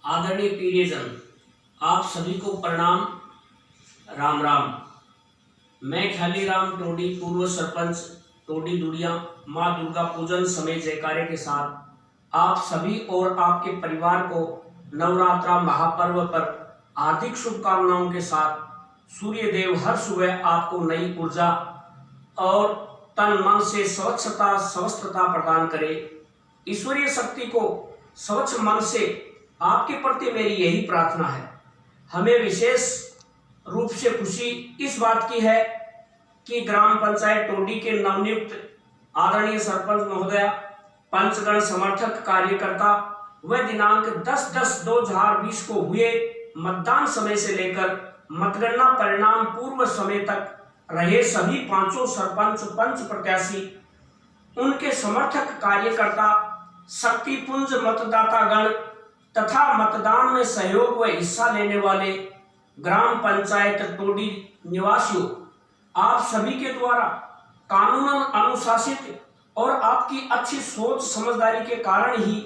आदरणीय प्रियजन, आप सभी को प्रणाम, राम राम। मैं ख्यालीराम टोडी, पूर्व सरपंच टोडी दुड़िया, माँ दुर्गा पूजन समय जयकारे के साथ आप सभी और आपके परिवार को नवरात्रा महापर्व पर हार्दिक शुभकामनाओं के साथ सूर्य देव हर सुबह आपको नई ऊर्जा और तन मन से स्वच्छता स्वस्थता प्रदान करे। ईश्वरीय शक्ति को स्वच्छ मन से आपके प्रति मेरी यही प्रार्थना है। हमें विशेष रूप से खुशी इस बात की है कि ग्राम पंचायत टोडी के नवनियुक्त आदरणीय सरपंच महोदय, पंचगण समर्थक कार्यकर्ता व दिनांक 10/10/2020 को हुए मतदान समय से लेकर मतगणना परिणाम पूर्व समय तक रहे सभी पांचों सरपंच पंच प्रत्याशी, उनके समर्थक कार्यकर्ता, शक्तिपुंज मतदातागण तथा मतदान में सहयोग व हिस्सा लेने वाले ग्राम पंचायत टोडी निवासियों, आप सभी के द्वारा कानूनन अनुशासित और आपकी अच्छी सोच समझदारी के कारण ही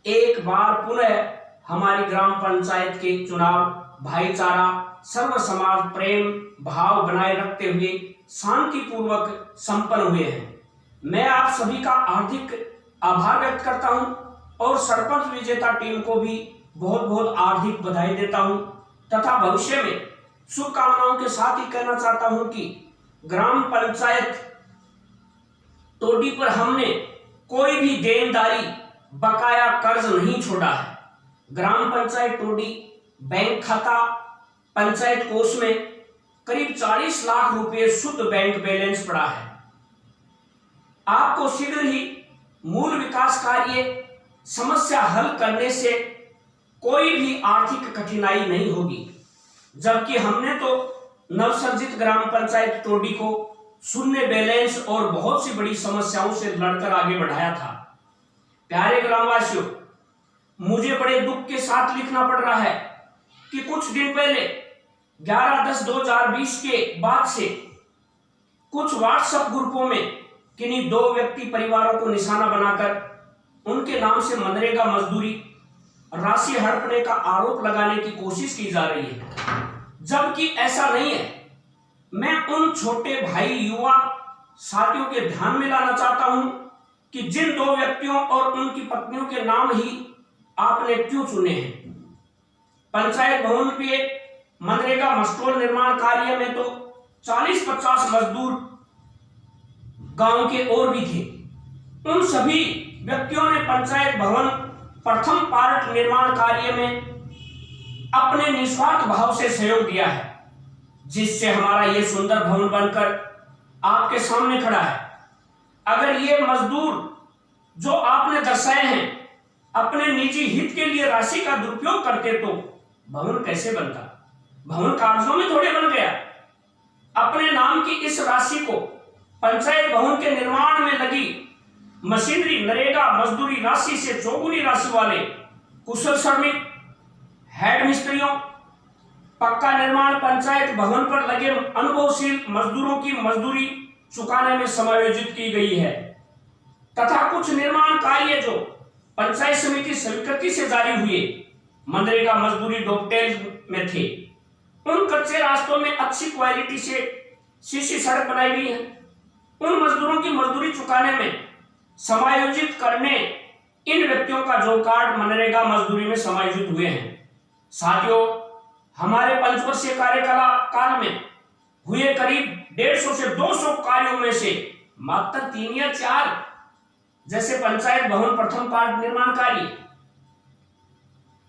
एक बार पुनः हमारी ग्राम पंचायत के चुनाव भाईचारा, सर्व समाज प्रेम भाव बनाए रखते हुए शांतिपूर्वक संपन्न हुए हैं। मैं आप सभी का हार्दिक आभार व्यक्त करता हूं और सरपंच विजेता टीम को भी बहुत बहुत हार्दिक बधाई देता हूं तथा भविष्य में शुभकामनाओं के साथ ही कहना चाहता हूं कि ग्राम पंचायत टोडी पर हमने कोई भी देनदारी बकाया कर्ज नहीं छोड़ा है। ग्राम पंचायत टोडी बैंक खाता पंचायत कोष में करीब 40 लाख रुपए शुद्ध बैंक बैलेंस पड़ा है। आपको शीघ्र ही मूल विकास कार्य समस्या हल करने से कोई भी आर्थिक कठिनाई नहीं होगी, जबकि हमने तो नवसर्जित ग्राम पंचायत टोडी को शून्य बैलेंस और बहुत सी बड़ी समस्याओं से लड़कर आगे बढ़ाया था। प्यारे ग्रामवासियों, मुझे बड़े दुख के साथ लिखना पड़ रहा है कि कुछ दिन पहले 11/10/2020 के बाद से कुछ व्हाट्सएप ग्रुपों में किन्हीं 2 व्यक्ति परिवारों को निशाना बनाकर उनके नाम से मनरेगा मजदूरी राशि हड़पने का आरोप लगाने की कोशिश की जा रही है, जबकि ऐसा नहीं है। मैं उन छोटे भाई युवा साथियों के ध्यान में लाना चाहता हूं कि जिन 2 व्यक्तियों और उनकी पत्नियों के नाम ही आपने क्यों चुने हैं। पंचायत भवन पे मनरेगा मस्टोल निर्माण कार्य में तो 40-50 मजदूर गांव के और भी थे। उन सभी व्यक्तियों ने पंचायत भवन प्रथम पार्ट निर्माण कार्य में अपने निस्वार्थ भाव से सहयोग दिया है, जिससे हमारा यह सुंदर भवन बनकर आपके सामने खड़ा है। अगर ये मजदूर जो आपने दर्शाए हैं अपने निजी हित के लिए राशि का दुरुपयोग करते तो भवन कैसे बनता? भवन कागजों में थोड़े बन गया। अपने नाम की इस राशि को पंचायत भवन के निर्माण में लगी मशीनरी नरेगा मजदूरी राशि से चौगुनी राशि वाले कुशल श्रमिक, हेड मिस्त्रियों, पक्का निर्माण पंचायत भवन पर लगे अनुभवशील मजदूरों की मजदूरी चुकाने में समायोजित की गई है तथा कुछ निर्माण कार्य जो पंचायत समिति स्वीकृति से जारी हुए मनरेगा मजदूरी डॉकटेल में थे, उन कच्चे रास्तों में अच्छी क्वालिटी से सीसी सड़क बनाई गई है। उन मजदूरों की मजदूरी चुकाने में समायोजित करने इन व्यक्तियों का जो कार्ड मनरेगा मजदूरी में समायोजित हुए हैं। साथियों, हमारे 5 वर्षीय कार्यकाल में हुए करीब 150 से 200 कार्यों में से मात्र 3 या 4 जैसे पंचायत भवन प्रथम पार्ट निर्माण कार्य,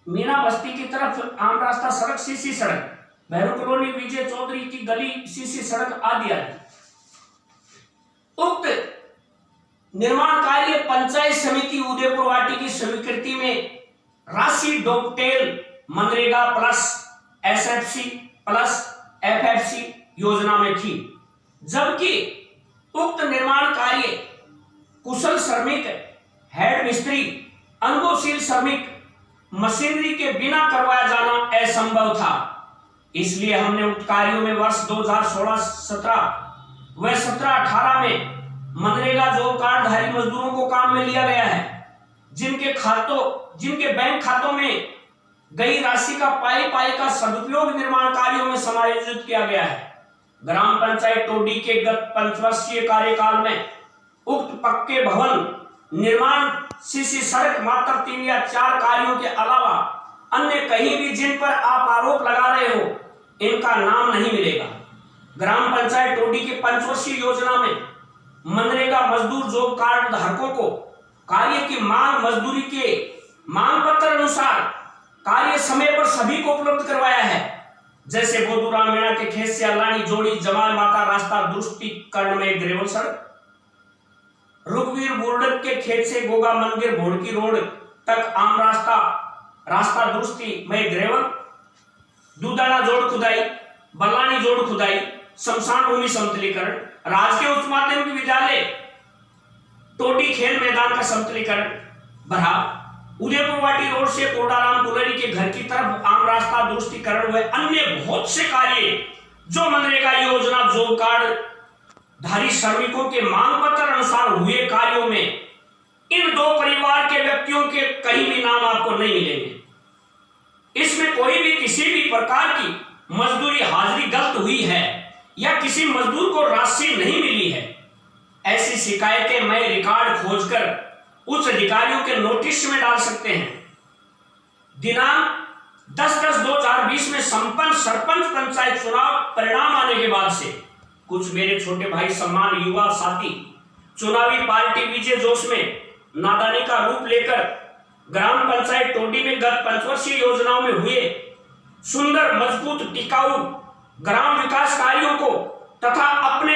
मीना बस्ती की तरफ आम रास्ता सड़क सीसी सड़क, भैरव कॉलोनी विजय चौधरी की गली सीसी सड़क आदि आदि उक्त निर्माण कार्य पंचायत समिति उदयपुर वाटी की स्वीकृति में राशि डॉकटेल MNREGA plus SFC plus FFC योजना में थी, जबकि उक्त निर्माण कार्य कुशल श्रमिक, हेड मिस्त्री, अनुभवशील श्रमिक, मशीनरी के बिना करवाया जाना असंभव था। इसलिए हमने उक्त कार्यों में वर्ष 2016-17 व 17-18 में मनरेगा जॉब कार्डधारी मजदूरों को काम में लिया गया है, जिनके बैंक खातों में गई राशि का पाई पाई का सदुपयोग निर्माण कार्यों में समायोजित किया गया है। ग्राम पंचायत टोडी के गत 5 वर्षीय कार्यकाल में उक्त पक्के भवन निर्माण, सीसी सड़क मात्र 3 या 4 कार्यों के अलावा अन्य कहीं भी जिन पर आप आरोप लगा रहे हो, इनका नाम नहीं मिलेगा। ग्राम पंचायत टोडी के 5 वर्षीय योजना में मनरेगा मजदूर जॉब कार्ड धारकों को कार्य की मांग मजदूरी के मांग पत्र अनुसार कार्य समय पर सभी को उपलब्ध करवाया है। जैसे बोधुराम मीणा के खेत से अल्लानी जोड़ी जमाल माता रास्ता दुरुस्तीकरण में ग्रेवल सड़क, रुकवीर बुर्डक के खेत से गोगा मंदिर भोड़की रोड तक आम रास्ता दुरुस्ती में ग्रेवल, दूधाना जोड़ खुदाई, बल्लानी जोड़ खुदाई, शमशान भूमि समतलीकरण, राजकीय उच्च माध्यमिक विद्यालय टोडी खेल मैदान का समतलीकरण, भरा उदयपुर वाटी रोड से कोडाराम कुलरी के घर की तरफ आम रास्ता दुरुस्तीकरण व अन्य बहुत से कार्य जो मनरेगा योजना जॉब कार्ड धारी श्रमिकों के मांग पत्र अनुसार हुए कार्यों में इन 2 परिवार के व्यक्तियों के कहीं भी नाम आपको नहीं मिलेंगे। इसमें कोई भी किसी भी प्रकार की मजदूरी हाजिरी गलत हुई है या किसी मजदूर को राशि नहीं मिली है, ऐसी शिकायतें मैं रिकॉर्ड खोजकर उच्च अधिकारियों के नोटिस में डाल सकते हैं। दिनांक 10/10/2020 में संपन्न सरपंच पंचायत चुनाव परिणाम आने के बाद से कुछ मेरे छोटे भाई सम्मान युवा साथी चुनावी पार्टी विजय जोश में नादानी का रूप लेकर ग्राम पंचायत टोडी में गत 5 वर्षीय योजनाओं में हुए सुंदर मजबूत टिकाऊ ग्राम विकास कार्यों को तथा अपने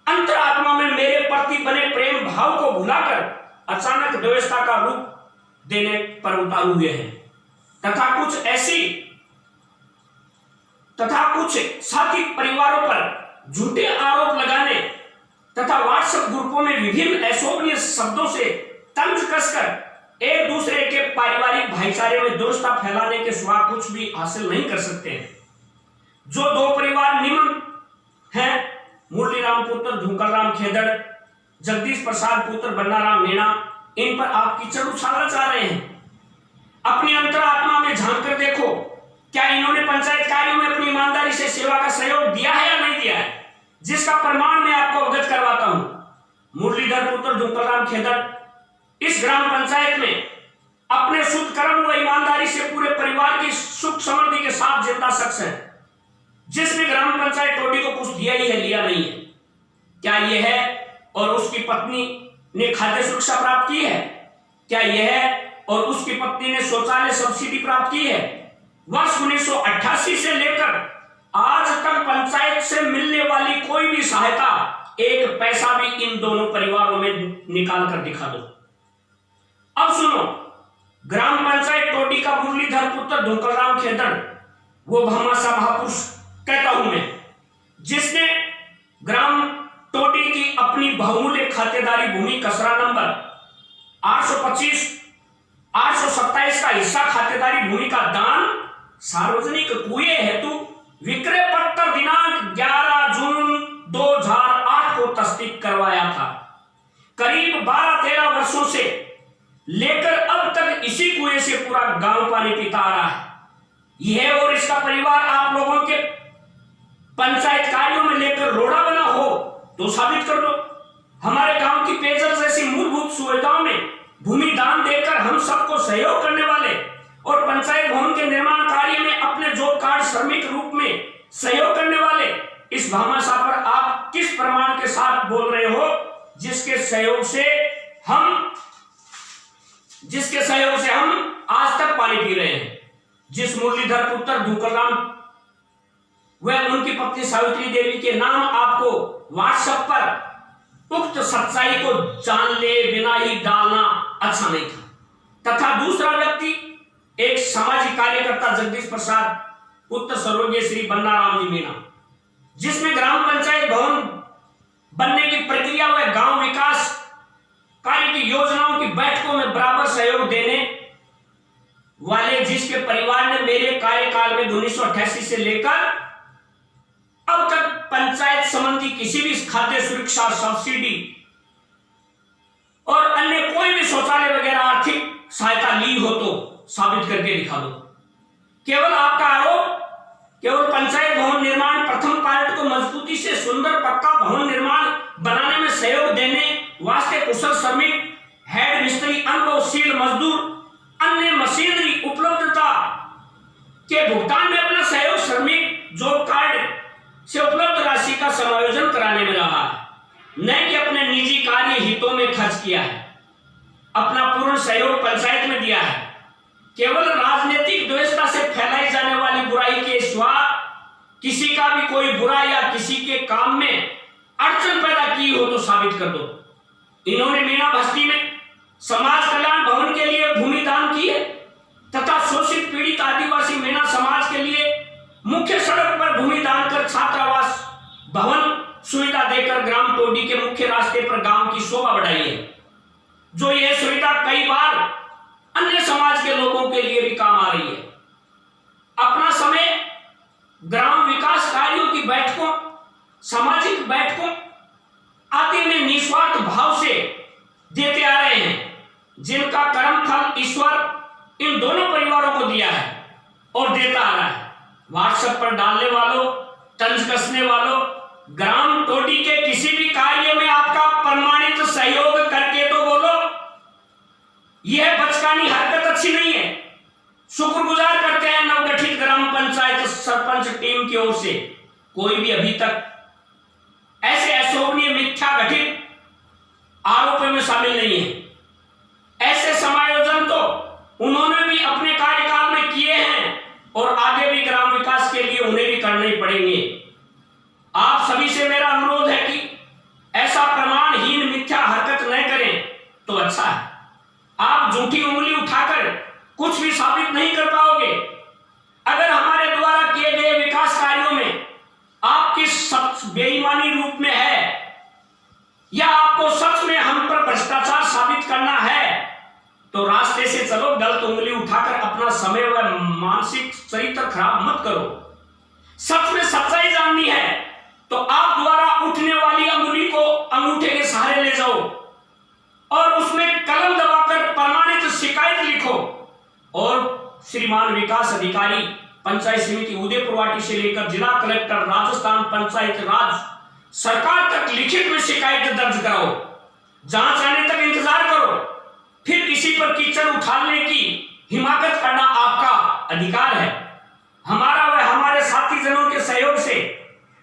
अंतरात्मा में मेरे प्रति बने प्रेम भाव को भुलाकर अचानक व्यवस्था का रूप देने पर उतारू हुए हैं तथा कुछ साथी परिवारों पर झूठे आरोप लगाने तथा व्हाट्सएप ग्रुपों में विभिन्न अशोभनीय शब्दों से तंज कसकर एक दूसरे के पारिवारिक भाईचारे में दोस्ता फैलाने के सिवा कुछ भी हासिल नहीं कर सकते हैं। जो 2 परिवार निम्न हैं, मुरली राम पुत्र झुंकर राम खेदड़, जगदीश प्रसाद पुत्र बन्नाराम मीणा, इन पर आप कीचड़ उछालना चाह रहे हैं। अपनी अंतरात्मा में झांक कर देखो, क्या इन्होंने पंचायत कार्यों में अपनी ईमानदारी से सेवा का सहयोग दिया है या नहीं दिया है, जिसका प्रमाण मैं आपको अवगत करवाता हूं। मुरलीधर पुत्र झुंकर राम खेदड़ इस ग्राम पंचायत में अपने शुद्ध कर्म व ईमानदारी से पूरे परिवार की सुख समृद्धि के साथ जिंदा शख्स है, जिसने ग्राम पंचायत टोडी को कुछ दिया ही है, लिया नहीं है। क्या यह है और उसकी पत्नी ने खाद्य सुरक्षा प्राप्त की है? क्या यह और उसकी पत्नी ने शौचालय सब्सिडी प्राप्त की है? वर्ष 1988 से लेकर आज तक पंचायत से मिलने वाली कोई भी सहायता, 1 पैसा भी इन दोनों परिवारों में निकाल कर दिखा दो। अब सुनो, ग्राम पंचायत टोडी का मुरलीधर पुत्र झुंकर राम खेदड़ वो भामाशाह महापुरुष कहता हूं मैं, जिसने ग्राम टोडी की अपनी बहुमूल्य खातेदारी भूमि कसरा नंबर 825 827 का हिस्सा खातेदारी भूमि का दान सार्वजनिक कुएं हेतु विक्रय पत्र दिनांक 11 जून 2008 को तस्दीक करवाया था। करीब 12-13 वर्षों से लेकर अब तक इसी कुएं से पूरा गांव पानी पीता आ रहा है। यह और इसका परिवार आप लोगों के पंचायत कार्यों में लेकर रोड़ा बना हो तो साबित कर दो। हमारे गांव की पेयजल जैसी मूलभूत सुविधाओं में भूमि दान देकर हम सबको सहयोग करने वाले और पंचायत भवन के निर्माण कार्य में अपने जॉब कार्ड श्रमिक रूप में सहयोग करने वाले इस भामाशाह पर आप किस प्रमाण के साथ बोल रहे हो, जिसके सहयोग से हम आज तक पानी पी रहे हैं। जिस मुरलीधर पुत्र झुंकर राम व उनकी पत्नी सावित्री देवी के नाम आपको व्हाट्सएप पर उक्त सच्चाई को जान ले बिना ही डालना अच्छा नहीं था। तथा दूसरा व्यक्ति एक सामाजिक कार्यकर्ता जगदीश प्रसाद पुत्र स्वर्गीय श्री बन्नाराम जी मीणा, जिसमें ग्राम पंचायत भवन बनने की प्रक्रिया व गांव विकास कार्य की योजनाओं की बैठकों में बराबर सहयोग देने वाले, जिसके परिवार ने मेरे कार्यकाल में 1988 से लेकर अब तक पंचायत संबंधी किसी भी खाद्य सुरक्षा सब्सिडी और अन्य कोई भी शौचालय वगैरह आर्थिक सहायता ली हो तो साबित करके दिखा दो। केवल आपका आरोप केवल पंचायत भवन निर्माण प्रथम पार्ट को मजबूती से सुंदर पक्का भवन निर्माण बनाने में सहयोग देने वास्ते कुशल श्रमिक, हेड मिस्त्री, अनुभवशील मजदूर, अन्य मशीनरी उपलब्धता के भुगतान में अपना सहयोग श्रमिक जॉब कार्ड से उपलब्ध राशि का समायोजन कराने में रहा है, न कि अपने निजी कार्य हितों में खर्च किया है। अपना पूर्ण सहयोग पंचायत में दिया है। केवल राजनीतिक द्वेषता से फैलाई जाने वाली बुराई के सिवा किसी का भी कोई बुरा या किसी के काम में अड़चन पैदा की हो तो साबित कर दो। इन्होंने मीना बस्ती में समाज कल्याण भवन के लिए भूमि दान की है तथा शोषित पीड़ित आदिवासी मीना समाज के लिए मुख्य सड़क पर भूमि दान कर छात्रावास भवन सुविधा देकर ग्राम टोडी के मुख्य रास्ते पर गांव की शोभा बढ़ाई है, जो यह सुविधा कई बार अन्य समाज के लोगों के लिए भी काम आ रही है। अपना समय ग्राम विकास कार्यों की बैठकों, सामाजिक बैठकों आदि में निस्वार्थ भाव से देते आ रहे हैं, जिनका कर्म फल ईश्वर इन दोनों परिवारों को दिया है और देता आ रहा है। व्हाट्सएप पर डालने वालों, तंज कसने वालों, ग्राम टोडी के किसी भी कार्य में आपका प्रमाणित सहयोग करके तो बोलो। यह बचकानी हरकत अच्छी नहीं है। शुक्रगुजार करते हैं नवगठित ग्राम पंचायत सरपंच टीम की ओर से। कोई भी अभी तक ऐसे अशोभनीय मिथ्या घटित आरोपों में शामिल नहीं है। ऐसे समायोजन तो उन्होंने भी अपने कार्यकाल में किए हैं और आगे भी ग्राम विकास के लिए उन्हें भी करने ही पड़ेंगे। आप सभी से मेरा अनुरोध है कि ऐसा प्रमाणहीन मिथ्या हरकत न करें तो अच्छा है। आप झूठी उंगली उठाकर कुछ भी साबित नहीं कर पाओगे। अगर हमारे द्वारा किए गए विकास कार्यों में आपकी सच बेईमानी रूप में है या आपको सच में हम पर भ्रष्टाचार साबित करना है तो रास्ते से चलो। गलत उंगली उठाकर अपना समय व मानसिक चरित्र खराब मत करो। सच में सच्चाई जाननी है तो आप द्वारा उठने वाली अंगुली को अंगूठे के सहारे ले जाओ और उसमें कलम दबाकर प्रमाणित शिकायत लिखो और श्रीमान विकास अधिकारी पंचायत समिति उदयपुरवाटी से लेकर जिला कलेक्टर राजस्थान पंचायत राज सरकार तक लिखित में शिकायत दर्ज कराओ। जांच आने तक इंतजार करो, फिर किसी पर कीचड़ उठाने की हिमाकत करना आपका अधिकार है। हमारा व हमारे साथी जनों के सहयोग से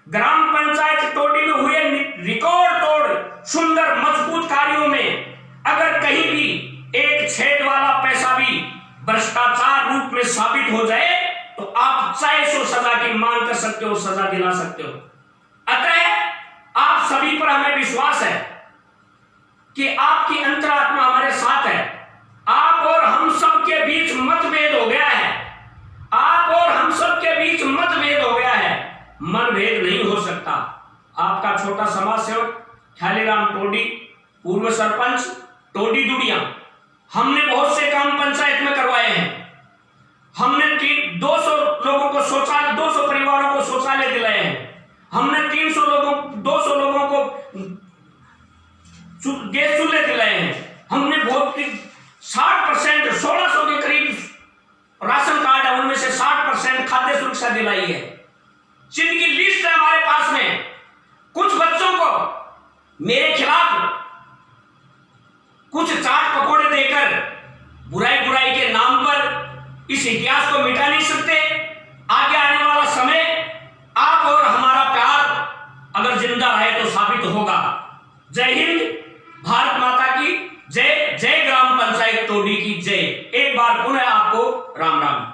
ग्राम पंचायत टोडी में हुए रिकॉर्ड तोड़ सुंदर मजबूत कार्यों में अगर कहीं भी एक छेद वाला पैसा भी भ्रष्टाचार रूप में साबित हो जाए तो आप चाहे सो सजा की मांग कर सकते हो, सजा दिला सकते हो। अतः आप सभी पर हमें विश्वास है कि आपकी अंतरात्मा हमारे साथ है। आप और हम सब के बीच मतभेद हो गया है। आप और हम सब के बीच मतभेद हो गया है, मनभेद नहीं हो सकता। आपका छोटा समाज सेवक ख्यालीराम टोडी, पूर्व सरपंच टोडी दुड़िया। हमने बहुत से काम पंचायत में करवाए हैं। हमने 200 लोगों को शौचालय, 200 परिवारों को शौचालय दिलाए हैं। हमने 200 लोगों को गैस चूल्हे दिलाए हैं। हमने बहुत 60% 1600 के करीब राशन कार्ड है, उनमें से 60% खाद्य सुरक्षा दिलाई है। जिनकी लिस्ट है हमारे पास में। कुछ बच्चों को मेरे खिलाफ कुछ चाट पकौड़े देकर बुराई के नाम पर इस इतिहास को मिटा नहीं सकते। आगे आने वाला समय आप और हमारा प्यार अगर जिंदा रहे तो साबित होगा। जय हिंद, भारत माता की जय। जय ग्राम पंचायत टोडी की जय। एक बार पुनः आपको राम राम।